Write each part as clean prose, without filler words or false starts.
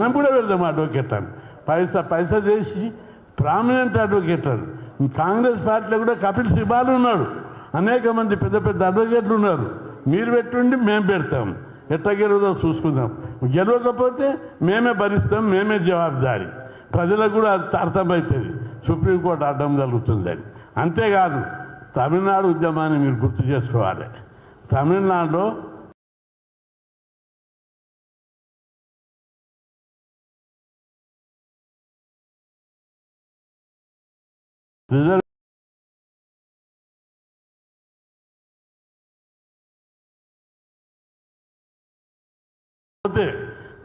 మనం కూడా పెడదాం అడ్వకేట్ అని పైసా చేసి ప్రామినెంట్ అడ్వకేట్ అని. కాంగ్రెస్ పార్టీలో కూడా కపిల్ సిబాల్ ఉన్నాడు, అనేక మంది పెద్ద పెద్ద అడ్వకేట్లు ఉన్నారు. మీరు పెట్టుండి మేము పెడతాం, ఎట్లా గెలవదో చూసుకుందాం. గెలవకపోతే మేమే భరిస్తాం, మేమే జవాబుదారి. ప్రజలకు కూడా అర్థమవుతుంది సుప్రీంకోర్టు అడ్డం జరుగుతుందని. అంతేకాదు తమిళనాడు ఉద్యమాన్ని మీరు గుర్తు చేసుకోవాలి. తమిళనాడులో రిజర్వ్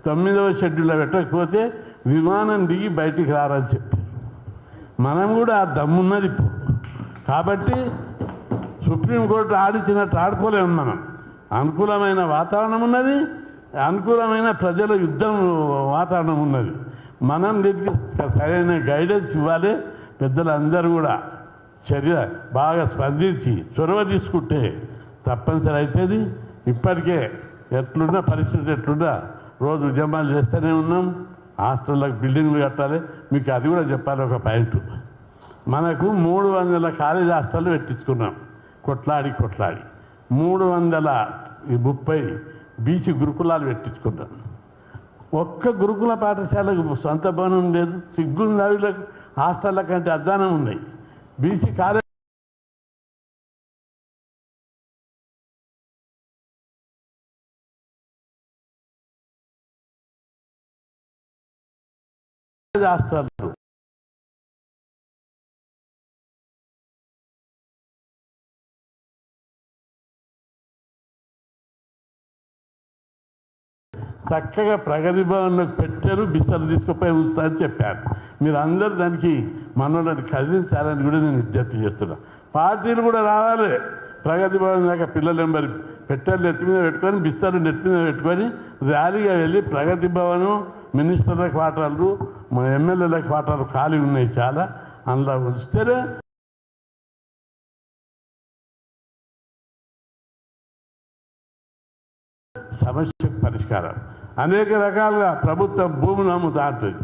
9వ షెడ్యూల్లో పెట్టకపోతే విమానం దిగి బయటికి రారని చెప్పారు. మనం కూడా ఆ దమ్మున్నది ఇప్పుడు. కాబట్టి సుప్రీంకోర్టు ఆడించినట్టు ఆడుకోలేము మనం. అనుకూలమైన వాతావరణం ఉన్నది, అనుకూలమైన ప్రజల యుద్ధం వాతావరణం ఉన్నది. మనం దీనికి సరైన గైడెన్స్ ఇవ్వాలి. పెద్దలందరూ కూడా చర్య బాగా స్పందించి చొరవ తీసుకుంటే తప్పనిసరి అవుతుంది. ఇప్పటికే ఎట్లున్నా పరిస్థితి ఎట్లున్నా రోజు ఉద్యమాలు చేస్తూనే ఉన్నాం. హాస్టళ్ళకు బిల్డింగ్లు కట్టాలి. మీకు అది కూడా చెప్పాలి ఒక పాయింట్. మనకు 300 కాలేజ్ హాస్టళ్ళు పెట్టించుకున్నాం కొట్లాడి 330 బీసీ గురుకులాలు పెట్టించుకున్నాం. ఒక్క గురుకుల పాఠశాలకు సొంత భవనం లేదు. సిగ్గుందావిలకు హాస్టళ్ళ కంటే అద్దానం ఉన్నాయి. బీసీ కాలేజ్ హాస్టళ్ళు చక్కగా ప్రగతి భవన్లోకి పెట్టారు. బిస్తలు తీసుకుపోయి ఉంచుతా అని చెప్పారు. మీరు అందరూ దానికి మనోళ్ళని కదిలించాలని కూడా నేను విజ్ఞప్తి చేస్తున్నా. పార్టీలు కూడా రావాలి. ప్రగతి భవన్ దాకా పిల్లలు నెంబర్ పెట్టెలు నెత్తి మీద పెట్టుకొని బిస్తలు నెత్తి మీద పెట్టుకొని ర్యాలీగా వెళ్ళి ప్రగతి భవను, మినిస్టర్ల క్వార్టర్లు, ఎమ్మెల్యేల క్వార్టర్లు ఖాళీ ఉన్నాయి చాలా, అందులో వస్తేనే సమస్యకు పరిష్కారం. అనేక రకాలుగా ప్రభుత్వం భూములు అమ్ముతా ఉంటుంది.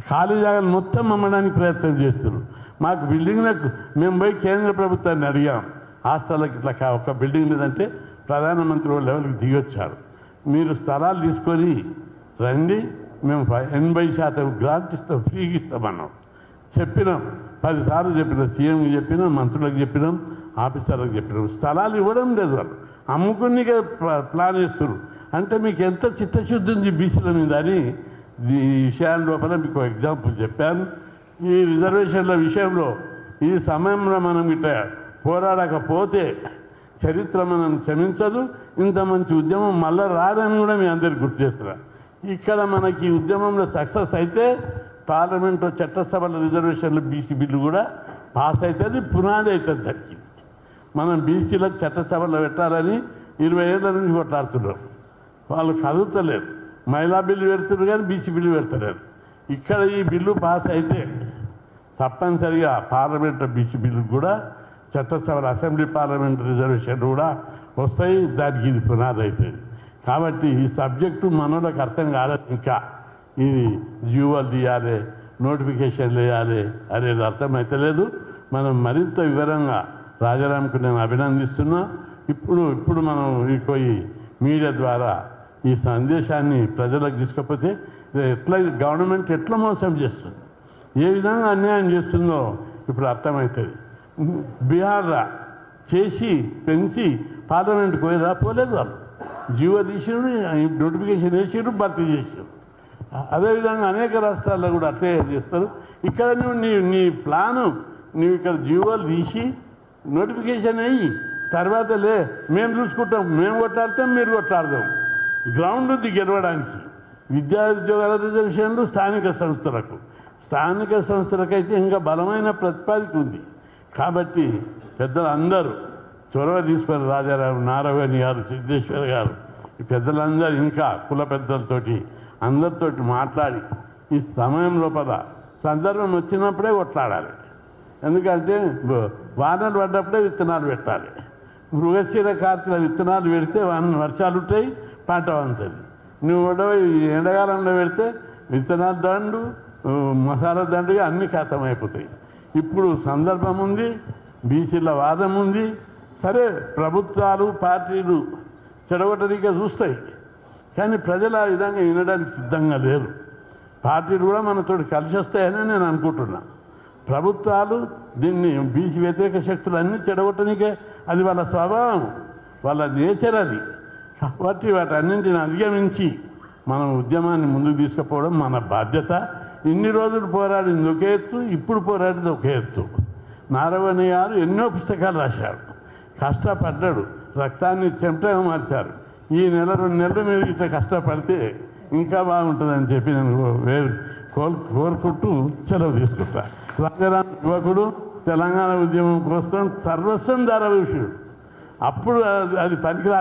ఖాళీ జాగాలు మొత్తం అమ్మడానికి ప్రయత్నం చేస్తున్నారు. మాకు బిల్డింగ్లకు మేము పోయి కేంద్ర ప్రభుత్వాన్ని అడిగాం, హాస్టళ్ళకి ఇట్లా ఒక బిల్డింగ్ లేదంటే ప్రధానమంత్రి లెవెల్కి దిగొచ్చారు. మీరు స్థలాలు తీసుకొని రండి, మేము 80% గ్రాంట్ ఇస్తాం, ఫ్రీగా ఇస్తామన్నాం. చెప్పినాం, 10 సార్లు చెప్పినాం. సీఎంకి చెప్పినాం, మంత్రులకు చెప్పినాం, ఆఫీసర్లకు చెప్పినాం. స్థలాలు ఇవ్వడం లేదు. వాళ్ళు అమ్ముకునికే ప్లాన్ చేస్తున్నారు. అంటే మీకు ఎంత చిత్తశుద్ధి ఉంది బీసీల మీద అని ఈ విషయాల లోపల మీకు ఎగ్జాంపుల్ చెప్పాను. ఈ రిజర్వేషన్ల విషయంలో ఈ సమయంలో మనం ఇట్లా పోరాడకపోతే చరిత్ర మనం క్షమించదు. ఇంత మంచి ఉద్యమం మళ్ళీ రాదని కూడా మీ అందరికి గుర్తు చేస్తున్నా. ఇక్కడ మనకి ఈ ఉద్యమంలో సక్సెస్ అయితే పార్లమెంట్లో చట్టసభల రిజర్వేషన్లు బీసీ బిల్లు కూడా పాస్ అవుతుంది, పునాది అవుతుంది. దానికి మనం బీసీలకు చట్టసభలో పెట్టాలని 20 ఏళ్ళ నుంచి కొట్లాడుతున్నారు. వాళ్ళు కదులుతలేరు. మహిళా బిల్లు పెడుతున్నారు కానీ బీసీ బిల్లు పెడతలేరు. ఇక్కడ ఈ బిల్లు పాస్ అయితే తప్పనిసరిగా పార్లమెంట్లో బీసీ బిల్లు కూడా చట్టసభల అసెంబ్లీ పార్లమెంట్ రిజర్వేషన్లు కూడా వస్తాయి. దానికి ఇది పునాది అవుతుంది. కాబట్టి ఈ సబ్జెక్టు మనోళ్ళకి అర్థం కాలేదు. ఇంకా ఇది జీవోలు తీయాలి, నోటిఫికేషన్లు వేయాలి అనేది అర్థమైతలేదు. మనం మరింత వివరంగా రాజారాంకు నేను అభినందిస్తున్నా. ఇప్పుడు మనం ఈ మీడియా ద్వారా ఈ సందేశాన్ని ప్రజలకు తీసుకపోతే ఎట్లా గవర్నమెంట్ ఎట్లా మోసం చేస్తుంది, ఏ విధంగా అన్యాయం చేస్తుందో ఇప్పుడు అర్థమవుతుంది. బీహార్లో చేసి పెంచి పార్లమెంట్కి పోలేదు. వాళ్ళు జీవో తీసిరు, నోటిఫికేషన్ వేసారు, భర్తీ చేశారు. అదేవిధంగా అనేక రాష్ట్రాల్లో కూడా అట్లే చేస్తారు. ఇక్కడ నువ్వు నీ ప్లాను నువ్వు ఇక్కడ జీవోలు తీసి నోటిఫికేషన్ అయ్యి తర్వాత మేము చూసుకుంటాం, మేము కొట్లాడతాం, మీరు కొట్లాడదాం. గ్రౌండ్ ఉంది గెలవడానికి. విద్యా ఉద్యోగాల రిజర్వేషన్లు స్థానిక సంస్థలకైతే ఇంకా బలమైన ప్రతిపాదిక ఉంది. కాబట్టి పెద్దలందరూ చొరవ తీసుకొని రాజారావు, నారాయణ గారు, సిద్ధేశ్వర్ గారు, ఈ పెద్దలందరూ ఇంకా కుల పెద్దలతోటి అందరితోటి మాట్లాడి ఈ సమయం లోపల సందర్భం వచ్చినప్పుడే కొట్లాడాలి. ఎందుకంటే వానలు పడ్డప్పుడే విత్తనాలు పెట్టాలి. మృగశిర కార్తీక విత్తనాలు పెడితే వర్షాలు ఉంటాయి, పంట వంతుంది. నువ్వు ఈ ఎండాకాలంలో పెడితే విత్తనాల దండు మసాలా దండుగా అన్నీ ఖాతమైపోతాయి. ఇప్పుడు సందర్భం ఉంది, బీసీల వాదం ఉంది. సరే, ప్రభుత్వాలు పార్టీలు చెడగొట్టడానికే చూస్తాయి, కానీ ప్రజలు ఆ విధంగా వినడానికి సిద్ధంగా లేరు. పార్టీలు కూడా మనతో కలిసి వస్తాయని నేను అనుకుంటున్నా. ప్రభుత్వాలు దీన్ని బీసీ వ్యతిరేక శక్తులు అన్నీ చెడగొట్టడానికే, అది వాళ్ళ స్వభావం, వాళ్ళ నేచర్ అది. కాబట్టి వాటన్నింటిని అధిగమించి మనం ఉద్యమాన్ని ముందుకు తీసుకుపోవడం మన బాధ్యత. ఇన్ని రోజులు పోరాడింది ఒకే ఎత్తు, ఇప్పుడు పోరాడింది ఒకే ఎత్తు. నారాయణ గారు ఎన్నో పుస్తకాలు రాశారు, కష్టపడ్డాడు, రక్తాన్ని చెమటగా మార్చారు. ఈ నెల 2 నెలలు మీరు ఇట్లా కష్టపడితే ఇంకా బాగుంటుందని చెప్పి నేను కోరుకుంటూ సెలవు తీసుకుంటా. రంగరామ యువకుడు తెలంగాణ ఉద్యమం కోసం సర్వస్వం ధారవిషయుడు. అప్పుడు అది పనికిరా